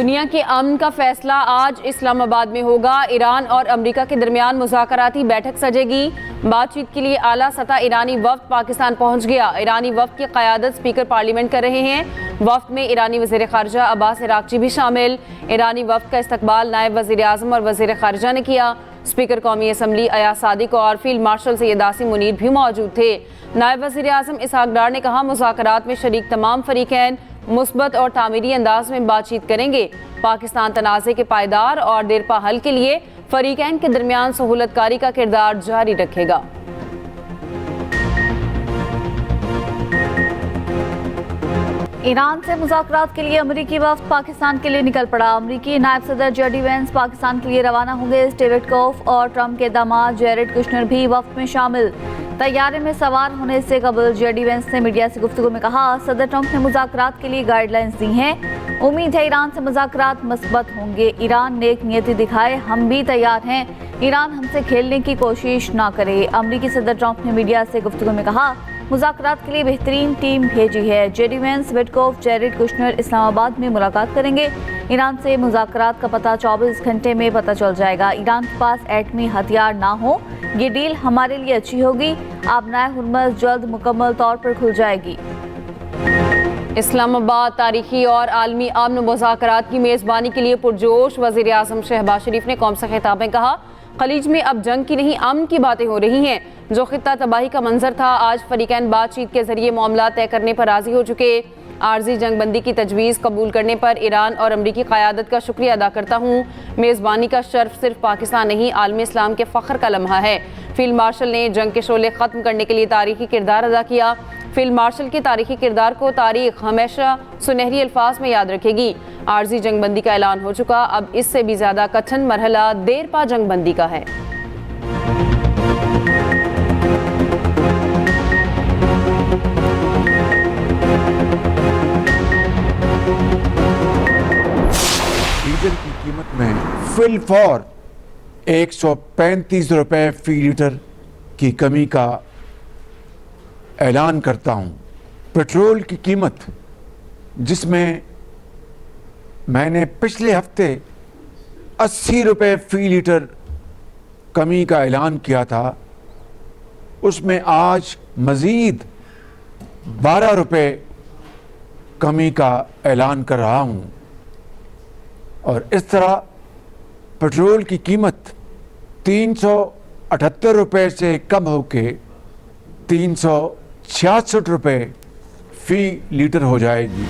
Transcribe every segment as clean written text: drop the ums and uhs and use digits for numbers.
दुनिया के अमन का फैसला आज इस्लामाबाद में होगा। ईरान और अमेरिका के दरमियान मुज़ाकराती बैठक सजेगी। बातचीत के लिए आला सतह ईरानी वफ्द पाकिस्तान पहुंच गया। ईरानी वफ्द की क़यादत स्पीकर पार्लियामेंट कर रहे हैं। वफ्द में ईरानी वज़ीर ख़ारजा अब्बास इराक़ची भी शामिल। ईरानी वफ्द का इस्तकबाल नायब वज़ीर आज़म और वज़ीर ख़ारजा ने किया। स्पीकर कौमी असम्बली अयाज सादिक और फील्ड मार्शल सैयद आसिम मुनीर भी मौजूद थे। नायब वज़ीर आज़म इसहाक डार ने कहा, मुज़ाकरात में शरीक तमाम फ़रीक़ैन मुस्बत और तामीरी अंदाज में बातचीत करेंगे। पाकिस्तान तनाज़े के पायदार और देरपा हल के लिए फ़रीक़ैन के दरमियान सहूलतकारी का किरदार जारी रखेगा। ईरान से मुज़ाकरात के लिए अमरीकी वफ्द पाकिस्तान के लिए निकल पड़ा। अमरीकी नायब सदर जेडी वेंस पाकिस्तान के लिए रवाना होंगे। स्टीव विटकॉफ और ट्रंप के दामाद जैरेड कुशनर भी वफ्द में शामिल। तैयारे में सवार होने से कबल जेडी वेंस ने मीडिया से गुफ्तगू में कहा, सदर ट्रंप ने मुज़ाकरात के लिए गाइडलाइंस दी हैं। उम्मीद है ईरान से मुज़ाकरात मस्बत होंगे। ईरान नेक नियति दिखाए, हम भी तैयार हैं। ईरान हमसे खेलने की कोशिश ना करे। अमरीकी सदर ट्रंप ने मीडिया से गुफ्तगू में कहा, मुज़ाकरात के लिए बेहतरीन टीम भेजी है। JD Vance, Witkoff, Jared Kushner Islamabad में मुलाकात करेंगे। ईरान से मुज़ाकरात का पता 24 घंटे में पता चल जाएगा। ईरान के पास एटमी हथियार ना हो, ये डील हमारे लिए अच्छी होगी। आबनाए हुर्मुज़ जल्द मुकम्मल तौर पर खुल जाएगी। इस्लामाबाद तारीखी और आलमी अमन मुज़ाकरात की मेज़बानी के लिए पुरजोश। वज़ीर आज़म शहबाज शरीफ ने कौम से खिताब में कहा, खलीज में अब जंग की नहीं अमन की बातें हो रही हैं। जो खित्ता तबाही का मंजर था, आज फरीकैन बातचीत के जरिए मामला तय करने पर राजी हो चुके। आर्जी जंगबंदी की तजवीज़ कबूल करने पर ईरान और अमरीकी क़यादत का शुक्रिया अदा करता हूँ। मेज़बानी का शर्फ सिर्फ पाकिस्तान नहीं, आलमी इस्लाम के फ़ख्र का लम्हा है। फील्ड मार्शल ने जंग के शोले ख़त्म करने के लिए तारीखी किरदार अदा किया। फील्ड मार्शल के तारीखी किरदार को तारीख हमेशा सुनहरी अल्फाज में याद रखेगी। आर्जी जंगबंदी का ऐलान हो चुका, अब इससे भी ज़्यादा कठिन मरहला देरपा जंगबंदी का है। डीजल की कीमत में फिल फॉर 135 रुपए फी लीटर की कमी का ऐलान करता हूं। पेट्रोल की कीमत, जिसमें मैंने पिछले हफ्ते 80 रुपए फी लीटर कमी का ऐलान किया था, उसमें आज मज़ीद 12 रुपए कमी का ऐलान कर रहा हूं। और इस तरह पेट्रोल की कीमत 378 रुपए से कम होकर 366 रुपए फी लीटर हो जाएगी।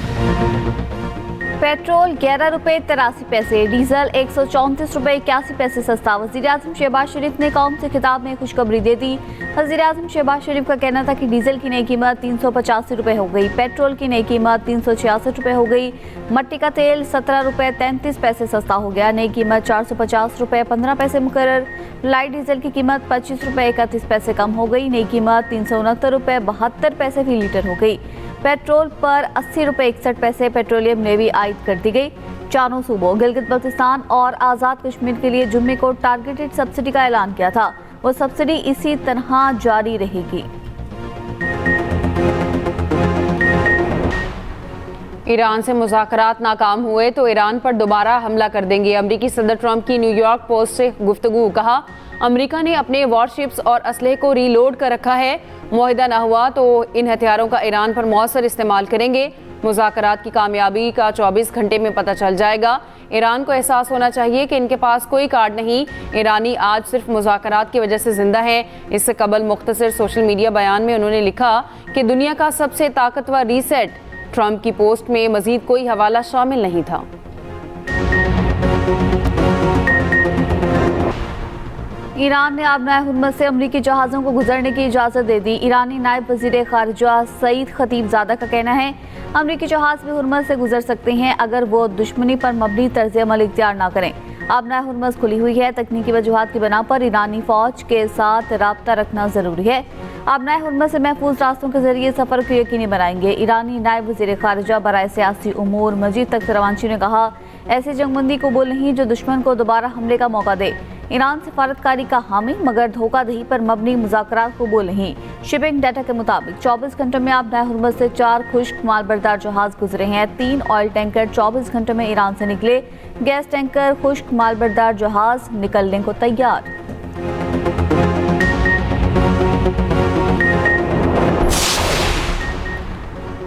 पेट्रोल 11 रुपये 83 पैसे, डीजल 134 रुपये 81 पैसे सस्ता। वज़ीर आज़म शहबाज शरीफ ने कौम से खिताब में खुशखबरी दे दी। वज़ीर आज़म शहबाज शरीफ का कहना था कि डीजल की नई कीमत 385 रुपये हो गई, पेट्रोल की नई कीमत 366 रुपये हो गई, मट्टी का तेल 17 रुपये 33 पैसे सस्ता हो गया, नई कीमत 450 रुपये 15 पैसे मुकर्रर। लाइट डीजल की कीमत 25 रुपये 31 पैसे कम हो गई, नई कीमत 369 रुपये 72 पैसे फी लीटर हो गई। पेट्रोल पर 80 रुपये 61 पैसे पेट्रोलियम लेवी आयद कर दी गई। चारों सूबों गिलगित बल्तिस्तान और आज़ाद कश्मीर के लिए जुम्मे को टारगेटेड सब्सिडी का ऐलान किया था। वो सब्सिडी इसी तरह जारी रहेगी। ईरान से मुज़ाकरात नाकाम हुए तो ईरान पर दोबारा हमला कर देंगे। अमरीकी सदर ट्रंप की न्यूयॉर्क पोस्ट से गुफ्तगू। कहा, अमेरिका ने अपने वॉरशिप्स और असलहे को रीलोड कर रखा है। मुआहिदा ना हुआ तो इन हथियारों का ईरान पर मौसर इस्तेमाल करेंगे। मुज़ाकरात की कामयाबी का 24 घंटे में पता चल जाएगा। ईरान को एहसास होना चाहिए कि इनके पास कोई कार्ड नहीं। ईरानी आज सिर्फ मुज़ाकरात की वजह से जिंदा है। इससे कबल मुख्तसर सोशल मीडिया बयान में उन्होंने लिखा कि दुनिया का सबसे ताकतवर रीसेट। ट्रंप की पोस्ट में मजीद कोई हवाला शामिल नहीं था। ईरान ने आबनाए हुर्मुज़ से अमरीकी जहाज़ों को गुजरने की इजाज़त दे दी। ईरानी नायब वज़ीर ख़ारजा सईद खतीबज़ादा का कहना है, अमरीकी जहाज़ भी हुर्मुज़ से गुजर सकते हैं अगर वो दुश्मनी पर मबनी तर्ज़ अमल इख्तियार ना करें। आबनाए हुर्मुज़ खुली हुई है। तकनीकी वजूहात की बिना पर ईरानी फ़ौज के साथ राब्ता रखना ज़रूरी है। आबनाए हुर्मुज़ से महफूज रास्तों के जरिए सफ़र को यकीनी बनाएंगे। ईरानी नायब वज़ीर ख़ारजा बराए सियासी उमूर मजीद तख्त रवांची ने कहा, ऐसी जंगबंदी कबूल नहीं जो दुश्मन को दोबारा हमले का मौका दे। ईरान सफारतकारी का हामी मगर धोखाधड़ी पर मबनी मुज़ाकरात कबूल नहीं। शिपिंग डाटा के मुताबिक 24 घंटों में अब हुर्मुज़ से 4 खुश्क मालबरदार जहाज गुजरे हैं। 3 ऑयल टैंकर 24 घंटों में ईरान से निकले। गैस टैंकर, खुश्क मालबरदार जहाज निकलने को तैयार।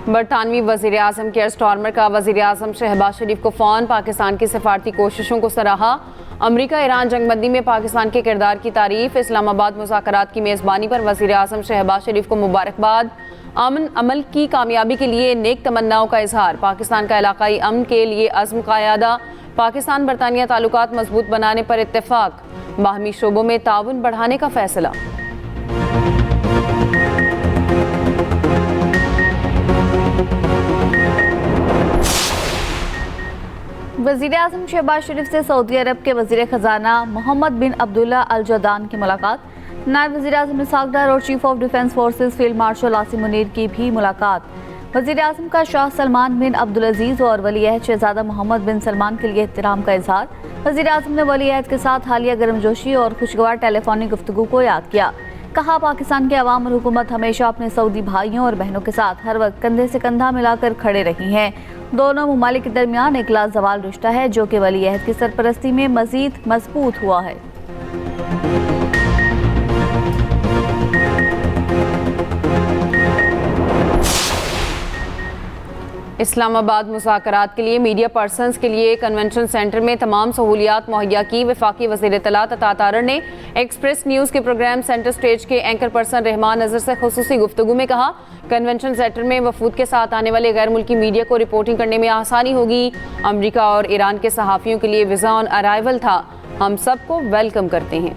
बरतानवी वज़ीर आज़म केयर स्टार्मर का वज़ीर आज़म शहबाज शरीफ को फ़ोन, पाकिस्तान की सफारती कोशिशों को सराहा। अमरीका ईरान जंगबंदी में पाकिस्तान के किरदार की तारीफ। इस्लामाबाद मुज़ाकरात की मेज़बानी पर वज़ीर आज़म शहबाज शरीफ को मुबारकबाद। अमन अमल की कामयाबी के लिए नेक तमन्नाओं का इजहार। पाकिस्तान का इलाकाई अमन के लिए अज़्म का यादा। पाकिस्तान बरतानिया ताल्लुकात मजबूत बनाने पर इत्तेफाक। बाहमी शोबों में ताउन बढ़ाने का फैसला। वज़ीर आज़म शहबाज शरीफ से सऊदी अरब के वज़ीर ख़जाना मोहम्मद बिन अब्दुल्ला अल जदान की मुलाकात। नायब वज़ीर आज़म इसहाक डार और chief of defence forces field marshal Asim Munir की भी मुलाकात। वज़ीर आज़म का शाह सलमान बिन अब्दुल अजीज़ और वली अहद शहज़ादा मोहम्मद बिन सलमान के लिए एहतराम का इजहार। वज़ीर आज़म ने वली अहद के साथ हालिया गर्मजोशी और खुशगवार टेलीफोनिक गुफ्तगू को याद किया। कहा, पाकिस्तान के अवाम और हुकूमत हमेशा अपने सऊदी भाइयों और बहनों के साथ हर वक्त कंधे से कंधा मिलाकर खड़े रही हैं। दोनों ममालिक के दरमियान एक लाजवाल रिश्ता है जो कि वली अहद की सरपरस्ती में मजीद मजबूत हुआ है। इस्लामाबाद मुज़ाकरात के लिए मीडिया पर्सनस के लिए कन्वेंशन सेंटर में तमाम सहूलियात मुहैया की। वफाकी वज़ीर इत्तलात अता तारर ने एक्सप्रेस न्यूज़ के प्रोग्राम सेंटर स्टेज के एंकर पर्सन रहमान नज़र से खुसूसी गुफ्तगू में कहा, कन्वेंशन सेंटर में वफूद के साथ आने वाले गैर मुल्की मीडिया को रिपोर्टिंग करने में आसानी होगी। अमरीका और ईरान के सहाफ़ियों के लिए वीज़ा ऑन अराइवल था। हम सबको वेलकम करते हैं।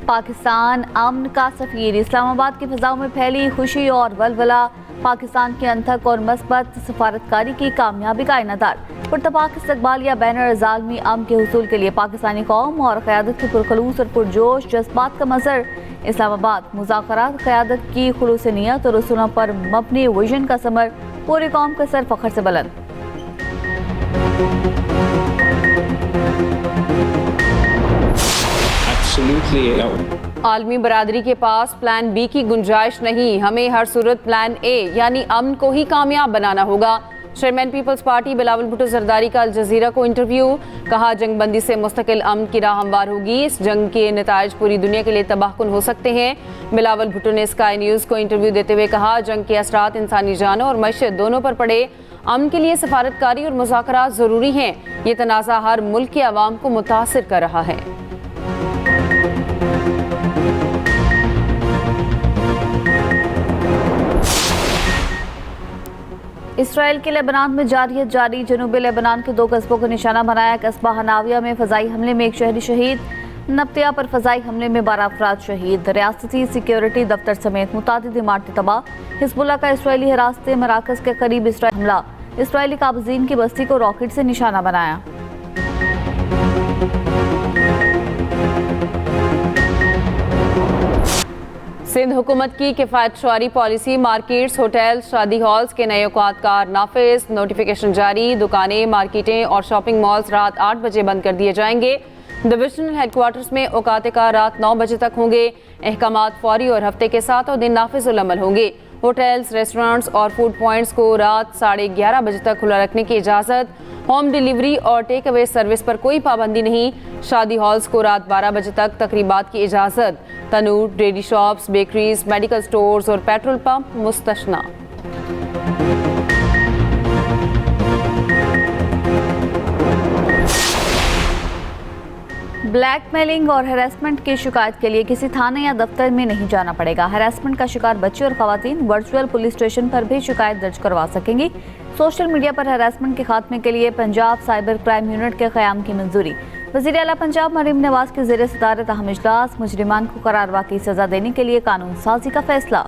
पाकिस्तान अमन का सफीर। इस्लामाबाद की फ़ज़ाओं में फैली खुशी और वलवला। पाकिस्तान की अनथक और मस्बत सफारतकारी की कामयाबी का इनादार। पुरतपाक इस्तकबालिया बैनर ज़ालमी अमन के हुसूल के लिए पाकिस्तानी कौम और क़यादत की पुरखलूस और पुरजोश जज्बात का मज़हर। इस्लामाबाद मुज़ाकरात क़यादत की खुलूस नियत और उसूलों पर मबनी विजन का समर। पूरी कौम का सर फ़ख्र से बुलंद। आलमी बरादरी के पास प्लान बी की गुंजाइश नहीं। हमें हर सूरत प्लान ए यानी अमन को ही कामयाब बनाना होगा। Chairman Peoples Party Bilawal Bhutto Zardari का अल जजीरा को इंटरव्यू। कहा, जंगबंदी से मुस्तकिल अमन की राह हमवार होगी। इस जंग के नताइज पूरी दुनिया के लिए तबाहकुन हो सकते हैं। बिलावल भुट्टो ने स्काई न्यूज़ को इंटरव्यू देते हुए कहा, जंग के असरात इंसानी जानों और मैशत दोनों पर पड़े। अमन के लिए सफारतकारी और मुज़ाकरात ज़रूरी हैं। ये तनाज़ा हर मुल्क के अवाम को मुतासिर कर रहा है। इसराइल के लेबनान में जारियत जारी। जनूबी लेबनान के 2 कस्बों को निशाना बनाया। कस्बा हनाविया में फ़ज़ाई हमले में एक शहरी शहीद। नब्तिया पर फ़ज़ाई हमले में 12 अफराद शहीद। रियासती सिक्योरिटी दफ्तर समेत मुतादिद इमारतें तबाह। हिज़्बुल्लाह का इसराइली हिरासत मराकज़ के करीब इसराइली हमला। इसराइली काबज़ीन की बस्ती को रॉकेट से निशाना बनाया। सिंध हुकूमत की किफ़ायत शुआरी पॉलिसी। मार्केट्स, होटल्स, शादी हॉल्स के नए औकात कार नाफिज। नोटिफिकेशन जारी। दुकानें, मार्केटें और शॉपिंग मॉल्स रात 8 बजे बंद कर दिए जाएंगे। डिविजनल हेडक्वार्टर्स में औकात कार रात 9 बजे तक होंगे। अहकामात फौरी और हफ्ते के 7 दिन नाफिजुल अमल होंगे। होटल्स, रेस्टोरेंट्स और फूड पॉइंट्स को रात 11:30 बजे तक खुला रखने की इजाज़त। होम डिलीवरी और टेक अवे सर्विस पर कोई पाबंदी नहीं। शादी हॉल्स को रात 12 बजे तक तकरीबात की इजाज़त। तनूर, dairy shops, bakeries, medical stores और पेट्रोल पंप मुस्तस्ना। ब्लैकमेलिंग और हैरेसमेंट की शिकायत के लिए किसी थाने या दफ्तर में नहीं जाना पड़ेगा। हैरेसमेंट का शिकार बच्चे और खवातीन वर्चुअल पुलिस स्टेशन पर भी शिकायत दर्ज करवा सकेंगी। सोशल मीडिया पर हैरेसमेंट के खात्मे के लिए पंजाब साइबर क्राइम यूनिट के क़याम की मंजूरी। वज़ीर आला पंजाब मरीम नवाज के ज़ेर सदारत अहम इजलास। मुजरिमान को करारवा की सज़ा देने के लिए कानून साजी का फैसला।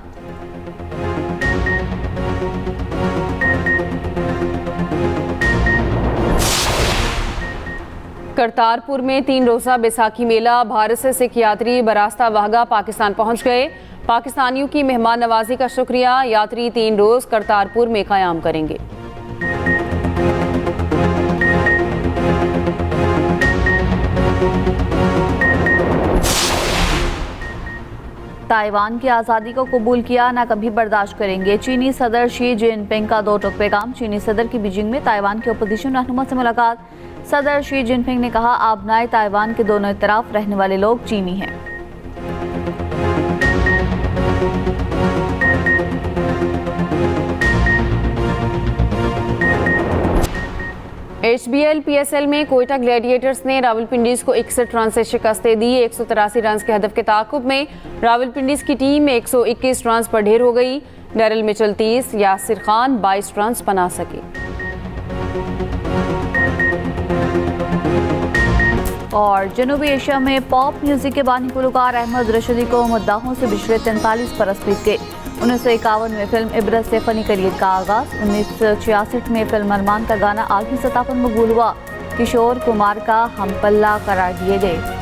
करतारपुर में 3 रोज़ा बैसाखी मेला। भारत से सिख यात्री बरास्ता वाहगा पाकिस्तान पहुंच गए। पाकिस्तानियों की मेहमान नवाजी का शुक्रिया। यात्री 3 रोज़ करतारपुर में क़याम करेंगे। ताइवान की आज़ादी को कबूल किया, ना कभी बर्दाश्त करेंगे। चीनी सदर शी जिनपिंग का 2 टूक पैगाम। चीनी सदर की बीजिंग में ताइवान के अपोजिशन रहनुमा से मुलाकात। सदर शी जिनपिंग ने कहा, आबनाए ताइवान के दोनों तरफ रहने वाले लोग चीनी हैं। HBL PSL में कोयटा ग्लैडिएटर्स ने रावलपिंडीज को 61 रन से शिकस्त दी। 183 रन के हदफ के ताकुब में रावलपिंडीज की टीम 121 रन पर ढेर हो गई। Daryl Mitchell 30, Yasir Khan 22 run बना सके। और जनूबी एशिया में पॉप म्यूजिक के बानी गुलकार अहमद रशीदी को मुद्दाहों से पिछले 43 बरस बीत गए। 1951 में फिल्म इबरत से फनी करियर का आगाज। 1966 में फिल्म अरमान का गाना आलमी सतह पर मकबूल हुआ। किशोर कुमार का हम पल्ला करार दिए गए।